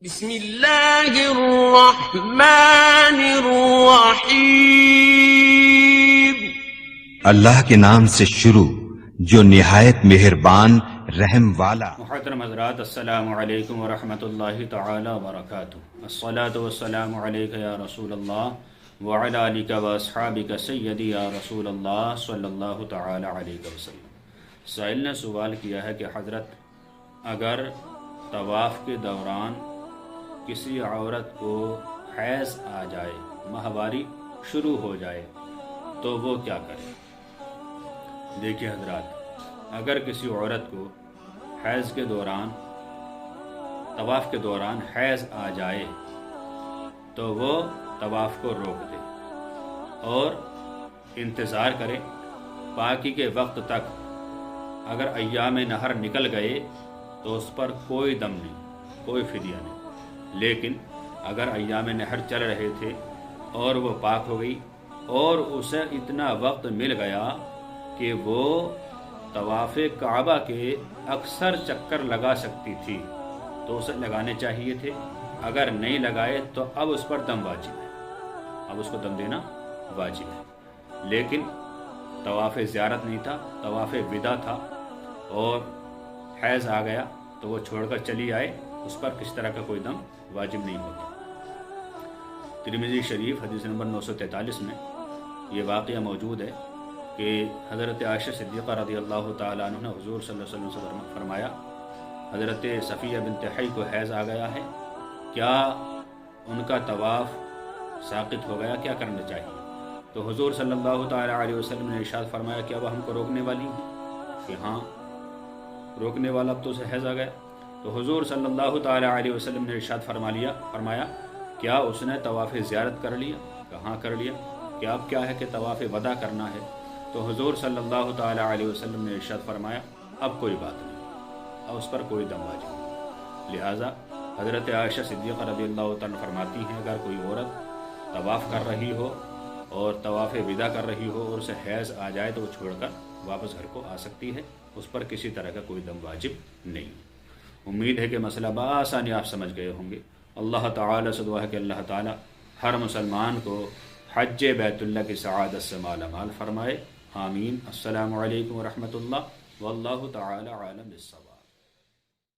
بسم اللہ الرحمن الرحیم۔ اللہ کے نام سے شروع جو نہایت مہربان رحم والا۔ محترم حضرات، السلام علیکم ورحمۃ اللہ تعالی وبرکاتہ۔ الصلاۃ والسلام علیک یا رسول اللہ وعلی آلک واصحابک سیدی یا رسول اللہ صلی اللہ تعالی علیہ وسلم۔ سائل نے سوال کیا ہے کہ حضرت اگر طواف کے دوران کسی عورت کو حیض آ جائے، ماہواری شروع ہو جائے تو وہ کیا کرے؟ دیکھیے حضرات، اگر کسی عورت کو حیض کے دوران، طواف کے دوران حیض آ جائے تو وہ طواف کو روک دے اور انتظار کرے پاکی کے وقت تک۔ اگر ایام نہر نکل گئے تو اس پر کوئی دم نہیں، کوئی فدیہ نہیں۔ لیکن اگر ایام نہر چل رہے تھے اور وہ پاک ہو گئی اور اسے اتنا وقت مل گیا کہ وہ طواف کعبہ کے اکثر چکر لگا سکتی تھی تو اسے لگانے چاہیے تھے۔ اگر نہیں لگائے تو اب اس پر دم واجب ہے، اب اس کو دم دینا واجب ہے۔ لیکن طواف زیارت نہیں تھا، طواف وداع تھا اور حیض آ گیا تو وہ چھوڑ کر چلی آئے، اس پر کس طرح کا کوئی دم واجب نہیں ہوتا۔ ترمذی شریف حدیث نمبر 943 میں یہ واقعہ موجود ہے کہ حضرت عائشہ صدیقہ رضی اللہ تعالیٰ عنہ نے حضور صلی اللہ علیہ وسلم سے فرمایا، حضرت صفیہ بنت حی کو حیض آ گیا ہے، کیا ان کا طواف ساقط ہو گیا، کیا کرنا چاہیے؟ تو حضور صلی اللہ تعالیٰ علیہ وسلم نے ارشاد فرمایا، کیا وہ ہم کو روکنے والی ہیں؟ کہ ہاں، روکنے والا، اب تو اسے حیض آ گیا۔ تو حضور صلی اللہ تعالیٰ علیہ وسلم نے ارشاد فرمایا، کیا اس نے طواف زیارت کر لیا؟ کہاں کر لیا؟ کہ اب کیا ہے کہ طواف وداع کرنا ہے؟ تو حضور صلی اللہ تعالیٰ علیہ وسلم نے ارشاد فرمایا، اب کوئی بات نہیں، اب اس پر کوئی دم واجب نہیں۔ لہٰذا حضرت عائشہ صدیقہ رضی اللہ تعالیٰ فرماتی ہیں، اگر کوئی عورت طواف کر رہی ہو اور طواف وداع کر رہی ہو اور اسے حیض آ جائے تو وہ چھوڑ کر واپس گھر کو آ سکتی ہے، اس پر کسی طرح کا کوئی دم واجب نہیں۔ امید ہے کہ مسئلہ بآسانی آپ سمجھ گئے ہوں گے۔ اللہ تعالیٰ سے دعا ہے کہ اللہ تعالیٰ ہر مسلمان کو حج بیت اللہ کی سعادت سے مالا مال فرمائے، آمین۔ السلام علیکم ورحمۃ اللہ، واللہ تعالیٰ عالم بالصواب۔